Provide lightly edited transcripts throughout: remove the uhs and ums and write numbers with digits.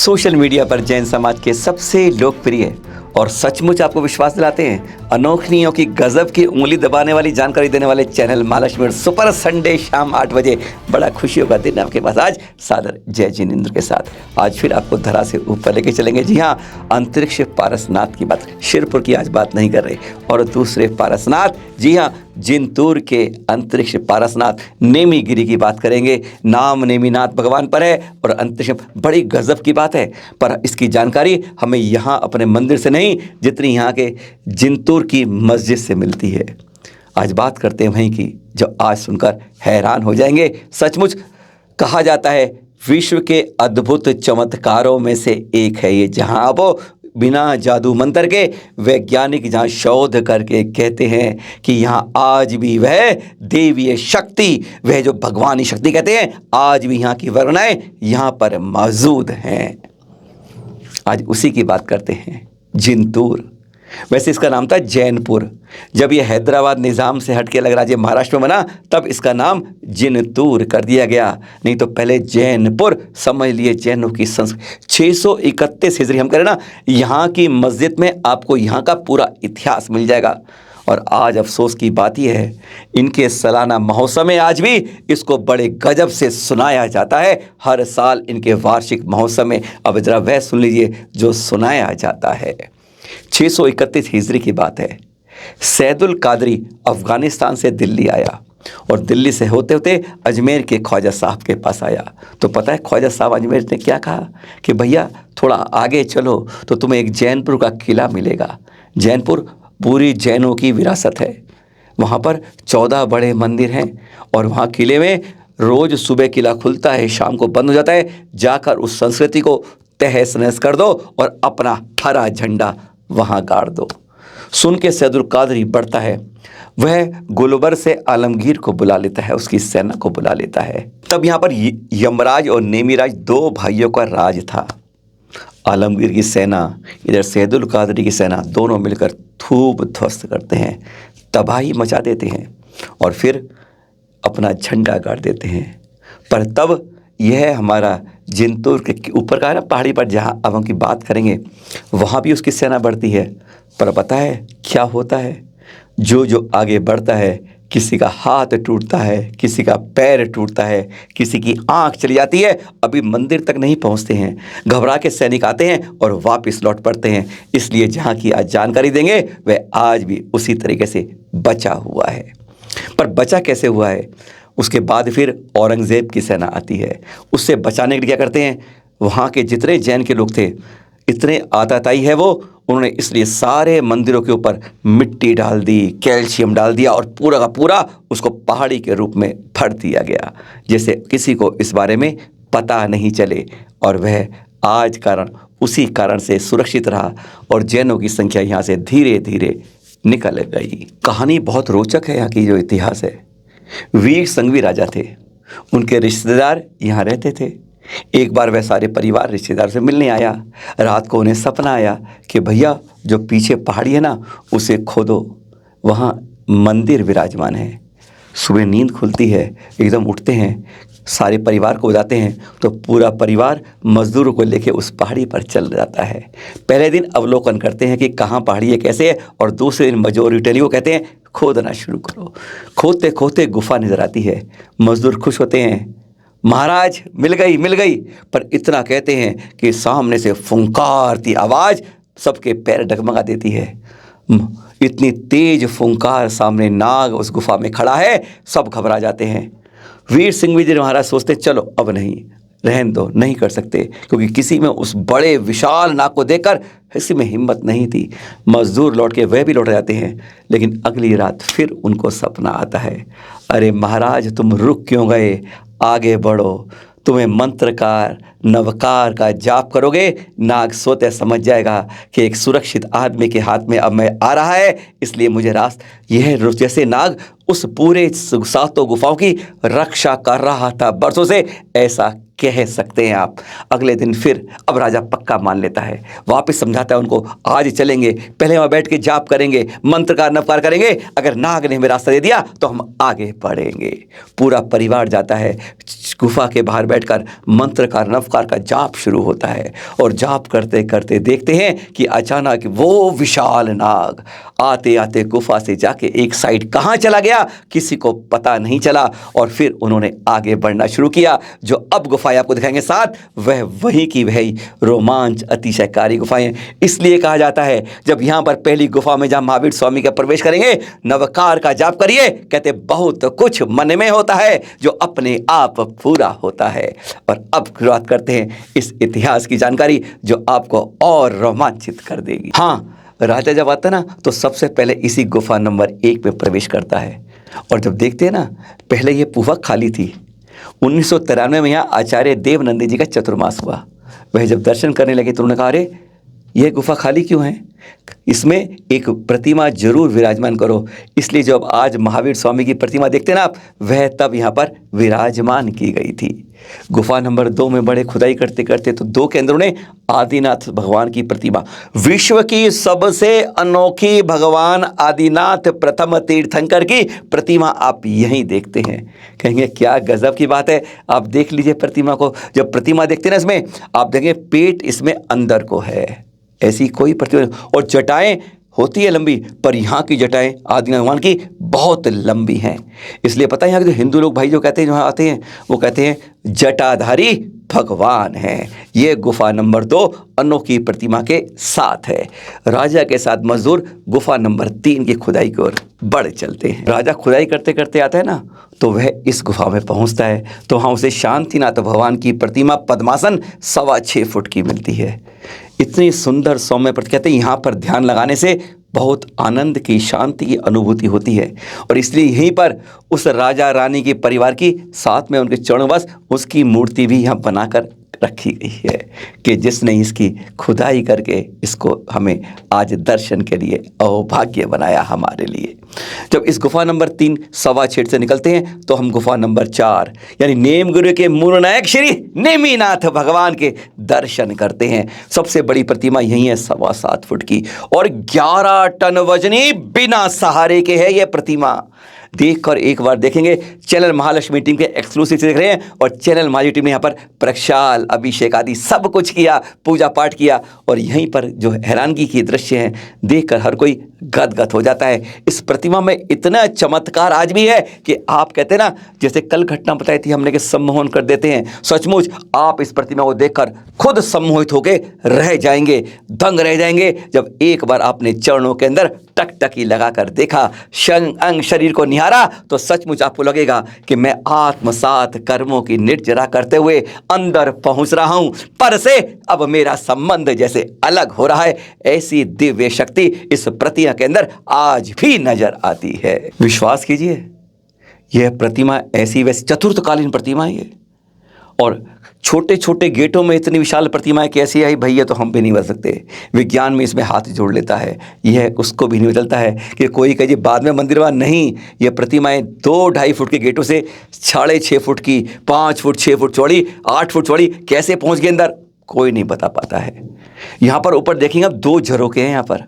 Social media पर जैन समाज के सबसे लोकप्रिय और सचमुच आपको विश्वास दिलाते हैं अनोखनियों की गजब की उंगली दबाने वाली जानकारी देने वाले चैनल महालक्ष्मी सुपर संडे शाम 8 बजे। बड़ा खुशियों का दिन आपके पास आज सादर जय जिनेंद्र के साथ। आज फिर आपको धरा से ऊपर लेके चलेंगे। जी हाँ, अंतरिक्ष पारसनाथ की बात, शिरपुर की आज बात नहीं कर रहे और दूसरे पारसनाथ, जी हाँ, जिंतूर के अंतरिक्ष पारसनाथ नेमीगिरी की बात करेंगे। नाम नेमीनाथ भगवान पर है और अंतरिक्ष बड़ी गजब की बात है, पर इसकी जानकारी हमें यहाँ अपने मंदिर से नहीं जितनी यहाँ के जिंतूर की मस्जिद से मिलती है। आज बात करते हैं वहीं की, जो आज सुनकर हैरान हो जाएंगे। सचमुच कहा जाता है विश्व के अद्भुत चमत्कारों में से एक है ये, जहाँ आप बिना जादू मंत्र के वैज्ञानिक जहाँ शोध करके कहते हैं कि यहाँ आज भी वह देवीय शक्ति, वह जो भगवानी शक्ति कहते हैं, आज भी यहाँ की वर्णाएं यहाँ पर मौजूद हैं। आज उसी की बात करते हैं, जिंतूर। वैसे इसका नाम था जैनपुर। जब ये हैदराबाद निज़ाम से हटके अलग राज्य महाराष्ट्र में बना तब इसका नाम जिंतूर कर दिया गया, नहीं तो पहले जैनपुर। समझ लिए जैनों की संस्कृति 631 हिजरी हम करें ना, यहाँ की मस्जिद में आपको यहाँ का पूरा इतिहास मिल जाएगा। और आज अफसोस की बात यह है, इनके सालाना महोत्सव में आज भी इसको बड़े गजब से सुनाया जाता है। हर साल इनके वार्षिक महोत्सव में अब जरा वह सुन लीजिए जो सुनाया जाता है। 631 हिजरी की बात है। सैदुल कादरी अफगानिस्तान से दिल्ली आया और दिल्ली से होते होते अजमेर के ख्वाजा साहब के पास आया। तो पता है ख्वाजा साहब अजमेर ने क्या कहा कि भैया थोड़ा आगे चलो तो तुम्हें एक जैनपुर का किला मिलेगा। जैनपुर पूरी जैनों की विरासत है। वहाँ पर 14 बड़े मंदिर हैं और वहाँ किले में रोज़ सुबह किला खुलता है, शाम को बंद हो जाता है। जाकर उस संस्कृति को तहस नहस कर दो और अपना हरा झंडा वहाँ गाड़ दो। सुन के सैदुल कादरी बढ़ता है, वह गुलबर से आलमगीर को बुला लेता है, उसकी सेना को बुला लेता है। तब यहाँ पर यमराज और नेमीराज 2 भाइयों का राज था। आलमगीर की सेना, इधर सैदुल कादरी की सेना, दोनों मिलकर खूब ध्वस्त करते हैं, तबाही मचा देते हैं और फिर अपना झंडा गाड़ देते हैं। पर तब यह हमारा जिंतूर के ऊपर का है ना, पहाड़ी पर जहाँ अब हम की बात करेंगे, वहाँ भी उसकी सेना बढ़ती है। पर पता है क्या होता है, जो आगे बढ़ता है किसी का हाथ टूटता है, किसी का पैर टूटता है, किसी की आंख चली जाती है, अभी मंदिर तक नहीं पहुंचते हैं। घबरा के सैनिक आते हैं और वापस लौट पड़ते हैं। इसलिए जहाँ की आज जानकारी देंगे वह आज भी उसी तरीके से बचा हुआ है। पर बचा कैसे हुआ है, उसके बाद फिर औरंगज़ेब की सेना आती है। उससे बचाने के लिए क्या करते हैं, वहाँ के जितने जैन के लोग थे इतने आताताई है वो, उन्होंने इसलिए सारे मंदिरों के ऊपर मिट्टी डाल दी, कैल्शियम डाल दिया और पूरा का पूरा उसको पहाड़ी के रूप में भर दिया गया, जैसे किसी को इस बारे में पता नहीं चले। और वह आज कारण उसी कारण से सुरक्षित रहा और जैनों की संख्या यहाँ से धीरे धीरे निकल गई। कहानी बहुत रोचक है यहाँ की, जो इतिहास है। वीर संघवी राजा थे, उनके रिश्तेदार यहाँ रहते थे। एक बार वह सारे परिवार रिश्तेदार से मिलने आया। रात को उन्हें सपना आया कि भैया जो पीछे पहाड़ी है ना, उसे खोदो, वहाँ मंदिर विराजमान है। सुबह नींद खुलती है, एकदम उठते हैं, सारे परिवार को बताते हैं, तो पूरा परिवार मजदूरों को लेके उस पहाड़ी पर चल जाता है। पहले दिन अवलोकन करते हैं कि कहाँ पहाड़ी है, कैसे है, और दूसरे दिन मेजोरिटी को कहते हैं खोदना शुरू करो। खोदते खोदते गुफा नजर आती है। मजदूर खुश होते हैं, महाराज मिल गई। पर इतना कहते हैं कि सामने से फुंकारती आवाज़ सबके पैर डगमगा देती है। इतनी तेज फुंकार, सामने नाग उस गुफा में खड़ा है, सब घबरा जाते हैं। वीर सिंह जी महाराज सोचते चलो अब नहीं, रहने दो, नहीं कर सकते, क्योंकि किसी में उस बड़े विशाल नाग को देखकर किसी में हिम्मत नहीं थी। मजदूर लौट के वह भी लौट जाते हैं, लेकिन अगली रात फिर उनको सपना आता है, अरे महाराज तुम रुक क्यों गए, आगे बढ़ो, तुम्हें मंत्रकार नवकार का जाप करोगे, नाग सोते समझ जाएगा कि एक सुरक्षित आदमी के हाथ में अब मैं आ रहा है, इसलिए मुझे यह जैसे नाग उस पूरे 7 गुफाओं की रक्षा कर रहा था बरसों से, ऐसा कह सकते हैं आप। अगले दिन फिर अब राजा पक्का मान लेता है, वापस समझाता है उनको, आज चलेंगे, पहले वहाँ बैठ के जाप करेंगे, मंत्रकार नवकार करेंगे, अगर नाग ने हमें रास्ता दे दिया तो हम आगे बढ़ेंगे। पूरा परिवार जाता है, गुफा के बाहर बैठकर मंत्रकार नवकार नवकार का जाप शुरू होता है और जाप करते करते देखते हैं कि अचानक वो विशाल नाग आते आते गुफा से जाके एक साइड कहाँ चला गया किसी को पता नहीं चला। और फिर उन्होंने आगे बढ़ना शुरू किया। जो अब गुफाएं आपको दिखाएंगे साथ, वह वही की वही रोमांच अतिशयकारी गुफाएं। इसलिए कहा जाता है जब यहाँ पर पहली गुफा में जहाँ महावीर स्वामी का प्रवेश करेंगे, नवकार का जाप करिए, कहते बहुत कुछ मन में होता है जो अपने आप पूरा होता है। और अब शुरुआत करते हैं इस इतिहास की जानकारी जो आपको और रोमांचित कर देगी। हाँ, राजा जब आता ना तो सबसे पहले इसी गुफा नंबर 1 में प्रवेश करता है। और जब देखते हैं ना, पहले ये गुफा खाली थी। 1993 में यहाँ आचार्य देवनंदी जी का चतुर्मास हुआ। वह जब दर्शन करने लगे तो उन्होंने कहा, अरे यह गुफा खाली क्यों है, इसमें एक प्रतिमा जरूर विराजमान करो। इसलिए जब आज महावीर स्वामी की प्रतिमा देखते हैं ना आप, वह तब यहाँ पर विराजमान की गई थी। गुफा नंबर 2 में बड़े खुदाई करते करते तो 2 के अंदर उन्हें आदिनाथ भगवान की प्रतिमा, विश्व की सबसे अनोखी भगवान आदिनाथ प्रथम तीर्थंकर की प्रतिमा आप यहीं देखते हैं। कहेंगे क्या गजब की बात है। आप देख लीजिए प्रतिमा को। जब प्रतिमा देखते हैं ना, इसमें आप देखेंगे पेट इसमें अंदर को है, ऐसी कोई प्रतिमा। और जटाएं होती है लंबी, पर यहाँ की जटाएं आदिनाथ भगवान की बहुत लंबी हैं। इसलिए पता है यहाँ के जो हिंदू लोग भाई जो कहते हैं, जो आते हैं, वो कहते हैं जटाधारी भगवान है। ये गुफा नंबर 2 अनोखी प्रतिमा के साथ है। राजा के साथ मजदूर गुफा नंबर 3 की खुदाई की ओर बढ़ चलते हैं। राजा खुदाई करते करते आता है ना, तो वह इस गुफा में पहुंचता है तो वहाँ उसे शांतिनाथ भगवान की प्रतिमा पद्मासन 6.25 फुट की मिलती है। इतनी सुंदर सौम्य प्रति, कहते हैं यहाँ पर ध्यान लगाने से बहुत आनंद की, शांति की अनुभूति होती है। और इसलिए यहीं पर उस राजा रानी के परिवार की साथ में उनके चरणों उसकी मूर्ति भी यहाँ बनाकर रखी गई है कि जिसने इसकी खुदाई करके इसको हमें आज दर्शन के लिए अभाग्य बनाया हमारे लिए। जब इस गुफा नंबर 3 6.25 से निकलते हैं तो हम गुफा नंबर 4 यानी नेमगुरु के मूलनायक श्री नेमिनाथ भगवान के दर्शन करते हैं। सबसे बड़ी प्रतिमा यही है 7.25 फुट की और 11 टन वजनी बिना सहारे के है यह प्रतिमा। देखकर एक बार देखेंगे। चैनल महालक्ष्मी टीम के एक्सक्लूसिव देख रहे हैं और चैनल महालक्ष्मी टीम ने यहाँ पर प्रक्षाल अभिषेक आदि सब कुछ किया, पूजा पाठ किया। और यहीं पर जो हैरानगी की दृश्य हैं देखकर हर कोई गदगद हो जाता है। इस प्रतिमा में इतना चमत्कार आज भी है कि आप कहते हैं ना, जैसे कल घटना बताई थी हमने कि सम्मोहन कर देते हैं। सचमुच आप इस प्रतिमा को देखकर खुद सम्मोहित होकर रह जाएंगे, दंग रह जाएंगे। जब एक बार आपने चरणों के अंदर टकटकी लगाकर देखा, अंग शरीर को निहारा, तो सचमुच आपको लगेगा कि मैं आत्मसात कर्मों की निर्जरा करते हुए अंदर पहुंच रहा हूं, पर से अब मेरा संबंध जैसे अलग हो रहा है। ऐसी दिव्य शक्ति इस प्रतिमा के अंदर आज भी नजर आती है। विश्वास कीजिए, यह प्रतिमा ऐसी वैसी चतुर्थकालीन प्रतिमा है ये। और छोटे छोटे गेटों में इतनी विशाल प्रतिमाएं कैसी आई भैया, तो हम भी नहीं बता सकते। विज्ञान में इसमें हाथ जोड़ लेता है, यह उसको भी नहीं बदलता है कि कोई कहे बाद में मंदिर बना। नहीं, ये प्रतिमाएं 2-2.5 फुट के गेटों से 6.5 फुट की, 5 फुट 6 फुट चौड़ी, 8 फुट चौड़ी कैसे पहुंच गए अंदर, कोई नहीं बता पाता है। यहाँ पर ऊपर देखेंगे अब 2 झरोके हैं यहाँ पर,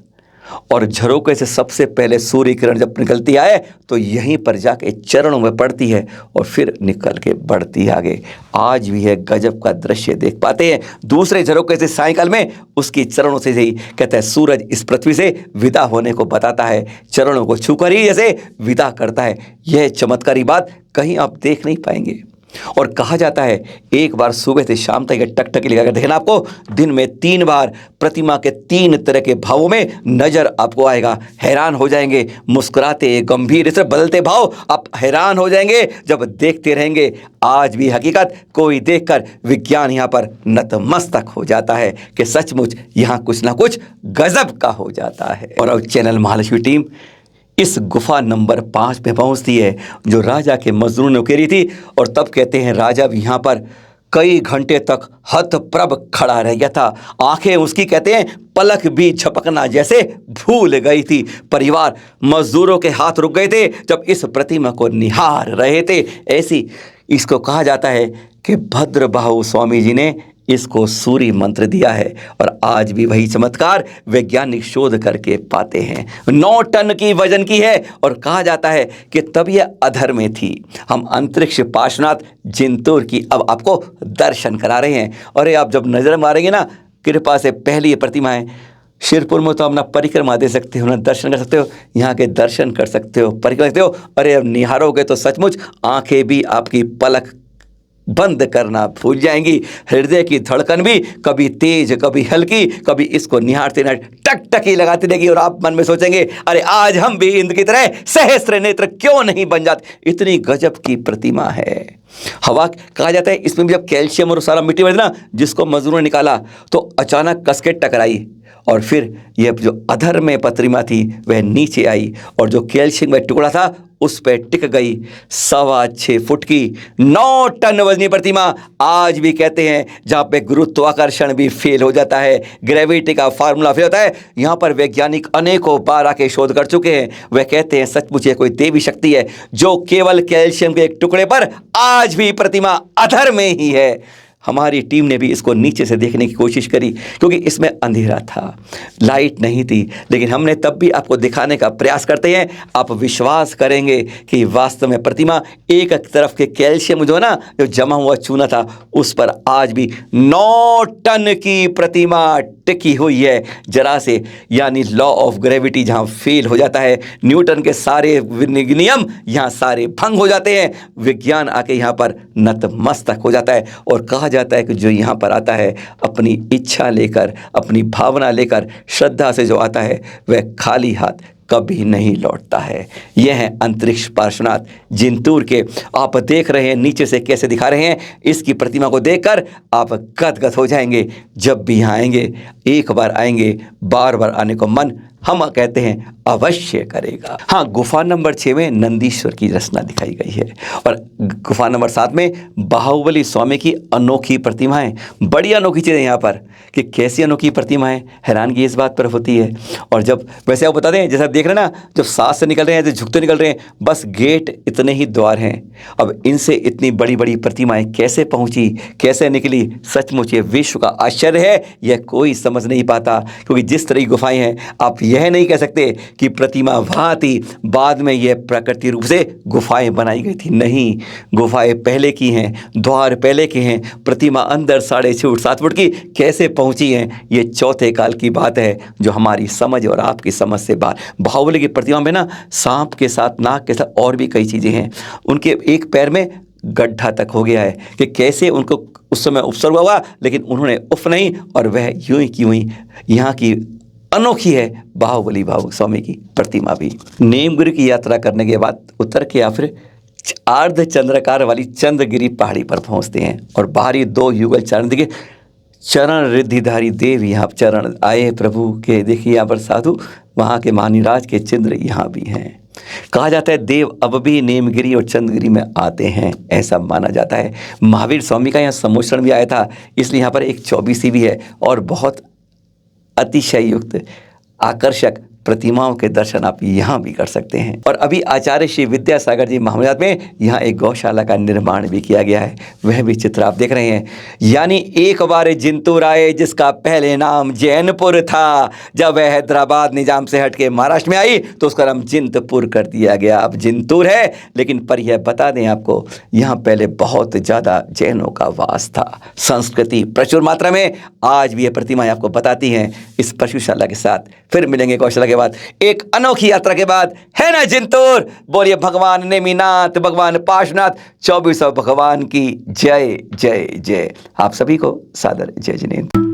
और झरोके से सबसे पहले सूर्य किरण जब निकलती आए तो यहीं पर जाके चरणों में पड़ती है और फिर निकल के बढ़ती है आगे। आज भी है गजब का दृश्य देख पाते हैं। दूसरे झरोके से सायंकाल में उसकी चरणों से ही कहता है सूरज इस पृथ्वी से विदा होने को बताता है, चरणों को छूकर ही जैसे विदा करता है। यह चमत्कारी बात कहीं आप देख नहीं पाएंगे। और कहा जाता है एक बार सुबह से शाम तक टकटकी लगाकर देखना, आपको दिन में 3 बार प्रतिमा के 3 तरह के भावों में नजर आपको आएगा। हैरान हो जाएंगे, मुस्कुराते, गंभीर, इस तरह बदलते भाव आप हैरान हो जाएंगे जब देखते रहेंगे। आज भी हकीकत कोई देखकर विज्ञान यहाँ पर नतमस्तक हो जाता है कि सचमुच यहाँ कुछ ना कुछ गजब का हो जाता है। और अब चैनल महालक्ष्मी टीम इस गुफा नंबर 5 पे पहुंचती है जो राजा के मजदूरों ने उकेरी थी। और तब कहते हैं राजा भी यहाँ पर कई घंटे तक हतप्रभ खड़ा रह गया था। आंखें उसकी कहते हैं पलक भी झपकना जैसे भूल गई थी। परिवार मजदूरों के हाथ रुक गए थे जब इस प्रतिमा को निहार रहे थे। ऐसी इसको कहा जाता है कि भद्रबाहु स्वामी जी ने इसको सूर्य मंत्र दिया है और आज भी वही चमत्कार वैज्ञानिक शोध करके पाते हैं। 9 टन की वजन की है और कहा जाता है कि तब यह अधर में थी। हम अंतरिक्ष पार्श्वनाथ जिंतूर की अब आपको दर्शन करा रहे हैं और ये आप जब नजर मारेंगे ना, कृपा से पहली ये प्रतिमा है। शिरपुर में तो अपना परिक्रमा दे सकते हो ना, दर्शन कर सकते हो, यहाँ के दर्शन कर सकते हो, परिक्रमा सकते हो। अरे अब निहारोगे तो सचमुच आंखें भी आपकी पलक बंद करना भूल जाएंगी। हृदय की धड़कन भी कभी तेज कभी हल्की, कभी इसको निहारते निहारते टक टकी लगाती रहेगी और आप मन में सोचेंगे अरे आज हम भी इंद्र की तरह सहस्त्र नेत्र क्यों नहीं बन जाते। इतनी गजब की प्रतिमा है। हवा कहा जाता है इसमें भी जब कैल्शियम और सारा मिट्टी में ना, जिसको मजदूरों ने निकाला तो अचानक कसके टकराई और फिर यह जो अधर में प्रतिमा थी वह नीचे आई और जो कैल्शियम का टुकड़ा था उस पर टिक गई। 6.25 फुट की 9 टन वजनी प्रतिमा आज भी कहते हैं जहाँ पे गुरुत्वाकर्षण भी फेल हो जाता है, ग्रेविटी का फार्मूला फेल होता है, यहाँ पर वैज्ञानिक अनेकों बार आके शोध कर चुके हैं। वह कहते हैं सचमुच ये कोई देवी शक्ति है जो केवल कैल्शियम के एक टुकड़े पर आज भी प्रतिमा अधर में ही है। हमारी टीम ने भी इसको नीचे से देखने की कोशिश करी क्योंकि इसमें अंधेरा था, लाइट नहीं थी, लेकिन हमने तब भी आपको दिखाने का प्रयास करते हैं। आप विश्वास करेंगे कि वास्तव में प्रतिमा एक तरफ के कैल्शियम जो है ना, जो जमा हुआ चूना था, उस पर आज भी 9 टन की प्रतिमा टिकी हुई है जरा से। यानी लॉ ऑफ ग्रेविटी जहाँ फेल हो जाता है, न्यूटन के सारे नियम यहाँ सारे भंग हो जाते हैं, विज्ञान आके यहाँ पर नतमस्तक हो जाता है और कहा जाता है कि जो यहाँ पर आता है अपनी इच्छा लेकर, अपनी भावना लेकर, श्रद्धा से जो आता है वह खाली हाथ कभी नहीं लौटता है। यह है अंतरिक्ष पार्श्वनाथ जिंतूर के। आप देख रहे हैं नीचे से कैसे दिखा रहे हैं। इसकी प्रतिमा को देखकर आप गदगद हो जाएंगे। जब भी यहाँ आएंगे, एक बार आएंगे, बार बार आने को मन हम कहते हैं अवश्य करेगा। हाँ, गुफा नंबर 6 में नंदीश्वर की रचना दिखाई गई है और गुफा नंबर 7 में बाहुबली स्वामी की अनोखी प्रतिमाएं। बड़ी अनोखी चीज़ें यहाँ पर कि कैसी अनोखी प्रतिमाएं, हैरानगी इस बात पर होती है। और जब वैसे आप बता दें, जैसे आप देख रहे हैं ना, जब सांस से निकल रहे हैं, जब झुकते निकल रहे हैं, बस गेट इतने ही द्वार हैं। अब इनसे इतनी बड़ी बड़ी प्रतिमाएं कैसे पहुँची, कैसे निकली, सचमुच ये विश्व का आश्चर्य है। यह कोई समझ नहीं पाता क्योंकि जिस तरह की गुफाएं हैं, आप यह नहीं कह सकते कि प्रतिमा वहाँ थी, बाद में यह प्रकृति रूप से गुफाएं बनाई गई थी। नहीं, गुफाएं पहले की हैं, द्वार पहले के हैं। प्रतिमा अंदर 6.5-7 फुट की कैसे पहुँची हैं, ये चौथे काल की बात है जो हमारी समझ और आपकी समझ से बाहर। बाहुबली की प्रतिमा में ना सांप के साथ, नाग के साथ और भी कई चीज़ें हैं। उनके एक पैर में गड्ढा तक हो गया है कि कैसे उनको उस समय उपसर्ग हुआ, लेकिन उन्होंने उफ नहीं और वह यूं ही की यूं ही। यहाँ की अनोखी है बाहुबली स्वामी की प्रतिमा भी। नीमगिरी की यात्रा करने के बाद उतर के या फिर अर्ध चंद्रकार वाली चंद्रगिरी पहाड़ी पर पहुंचते हैं और बाहरी 2 युगल चरण दिखे, चरण रिद्धिधारी देव यहाँ चरण आए प्रभु के। देखिए यहाँ पर साधु, वहाँ के महानिराज के चिन्ह यहाँ भी हैं। कहा जाता है देव अब भी नीमगिरी और चंद्रगिरी में आते हैं, ऐसा माना जाता है। महावीर स्वामी का यहाँ सम्मोचन भी आया था, इसलिए यहाँ पर एक 24 भी है और बहुत अतिशय युक्त आकर्षक प्रतिमाओं के दर्शन आप यहाँ भी कर सकते हैं। और अभी आचार्य श्री विद्यासागर जी महामंडल में यहाँ एक गौशाला का निर्माण भी किया गया है, वह भी चित्र आप देख रहे हैं। यानी एक बार जिंतूर आए जिसका पहले नाम जैनपुर था, जब वह हैदराबाद निजाम से हट के महाराष्ट्र में आई तो उसका नाम जिंतपुर कर दिया गया। अब जिंतूर है, लेकिन पर यह बता दें आपको, यहाँ पहले बहुत ज़्यादा जैनों का वास था, संस्कृति प्रचुर मात्रा में। आज भी ये प्रतिमाएं आपको बताती हैं। इस पशुशाला के साथ फिर मिलेंगे गौशाला के बाद, एक अनोखी यात्रा के बाद, है ना जिंतूर। बोलिए भगवान नेमिनाथ, भगवान पार्श्वनाथ, 24 भगवान की जय जय जय। आप सभी को सादर जय जिनेंद्र।